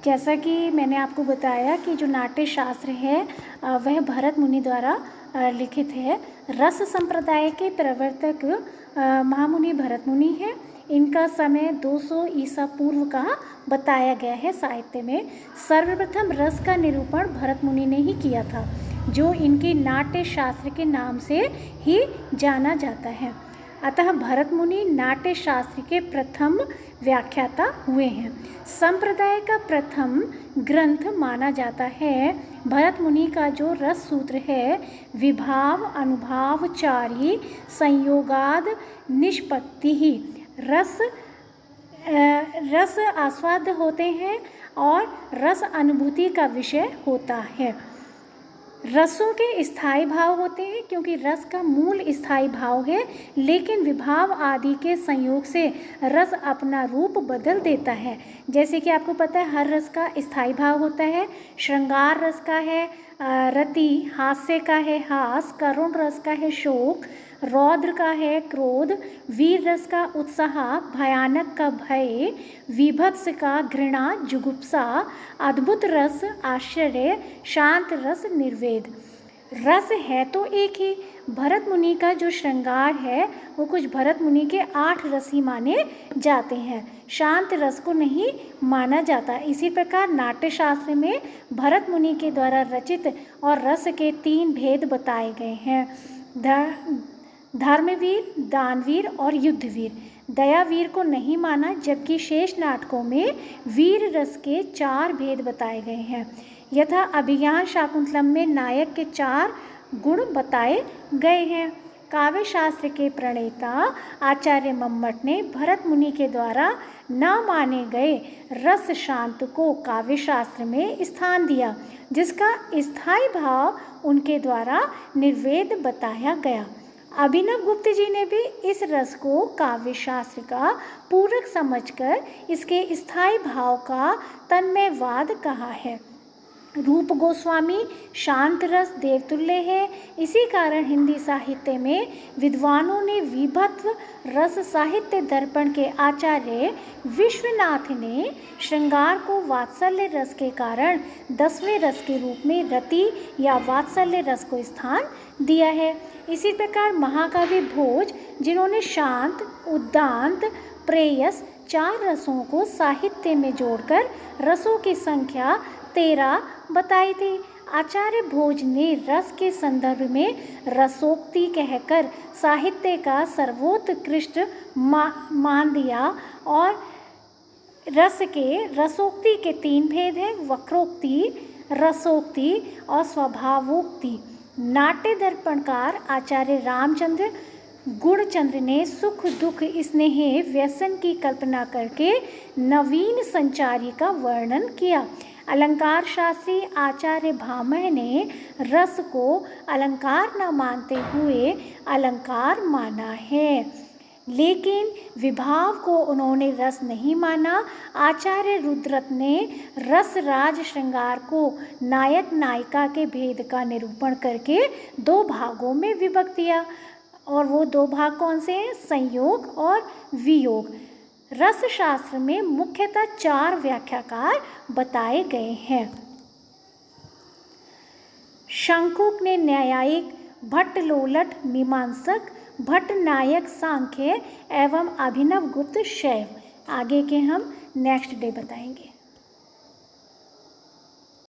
जैसा कि मैंने आपको बताया कि जो नाट्य शास्त्र है वह भरत मुनि द्वारा लिखित है। रस संप्रदाय के प्रवर्तक महामुनि भरत मुनि हैं। इनका समय 200 ईसा पूर्व का बताया गया है साहित्य में। सर्वप्रथम रस का निरूपण भरत मुनि ने ही किया था, जो इनके नाट्य शास्त्र के नाम से ही जाना जाता है। अतः भरत मुनि नाट्य शास्त्र के प्रथम व्याख्याता हुए हैं। संप्रदाय का प्रथम ग्रंथ माना जाता है भरत मुनि का जो रस सूत्र है, विभाव अनुभाव चारी संयोगाद निष्पत्ति ही। रस आस्वाद होते हैं और रस अनुभूति का विषय होता है। रसों के स्थायी भाव होते हैं क्योंकि रस का मूल स्थायी भाव है, लेकिन विभाव आदि के संयोग से रस अपना रूप बदल देता है। जैसे कि आपको पता है हर रस का स्थायी भाव होता है। श्रृंगार रस का है रति, हास्य का है हास, करुण रस का है शोक, रौद्र का है क्रोध, वीर रस का उत्साह, भयानक का भय, विभत्स का घृणा जुगुप्सा, अद्भुत रस आश्चर्य, शांत रस निर्वेद। रस है तो एक ही। भरत मुनि का जो श्रृंगार है वो कुछ भरत मुनि के 8 रस ही माने जाते हैं, शांत रस को नहीं माना जाता। इसी प्रकार नाट्य शास्त्र में भरत मुनि के द्वारा रचित और रस के 3 भेद बताए गए हैं, धर्मवीर, दानवीर और युद्धवीर। दयावीर को नहीं माना, जबकि शेष नाटकों में वीर रस के 4 भेद बताए गए हैं। यथा अभिज्ञान शाकुंतलम में नायक के 4 गुण बताए गए हैं। काव्य शास्त्र के प्रणेता आचार्य मम्मट ने भरत मुनि के द्वारा न माने गए रस शांत को काव्य शास्त्र में स्थान दिया, जिसका स्थायी भाव उनके द्वारा निर्वेद बताया गया। अभिनव गुप्त जी ने भी इस रस को काव्य शास्त्र का पूरक समझकर इसके स्थायी भाव का तन्मयवाद कहा है। रूप गोस्वामी शांत रस देवतुल्य है। इसी कारण हिंदी साहित्य में विद्वानों ने विभत्व रस साहित्य दर्पण के आचार्य विश्वनाथ ने श्रृंगार को वात्सल्य रस के कारण 10वें रस के रूप में रति या वात्सल्य रस को स्थान दिया है। इसी प्रकार महाकवि भोज, जिन्होंने शांत, उद्दांत, प्रेयस 4 रसों को साहित्य में जोड़कर रसों की संख्या 13 बताई थी। आचार्य भोज ने रस के संदर्भ में रसोक्ति कहकर साहित्य का सर्वोत्कृष्ट मान दिया। और रसोक्ति के 3 भेद हैं, वक्रोक्ति, रसोक्ति और स्वभावोक्ति। नाट्य दर्पणकार आचार्य रामचंद्र गुणचंद्र ने सुख दुख स्नेह व्यसन की कल्पना करके नवीन संचारी का वर्णन किया। अलंकार शास्त्री आचार्य भामह ने रस को अलंकार न मानते हुए अलंकार माना है, लेकिन विभाव को उन्होंने रस नहीं माना। आचार्य रुद्रत ने रस राज श्रृंगार को नायक नायिका के भेद का निरूपण करके 2 भागों में विभक्त किया, और वो 2 भाग कौन से हैं? संयोग और वियोग। रस शास्त्र में मुख्यतः 4 व्याख्याकार बताए गए हैं। शंकुक ने न्यायिक, भट्ट लोलट मीमांसक, भट्ट नायक सांख्य एवं अभिनव गुप्त शैव। आगे के हम नेक्स्ट डे बताएंगे।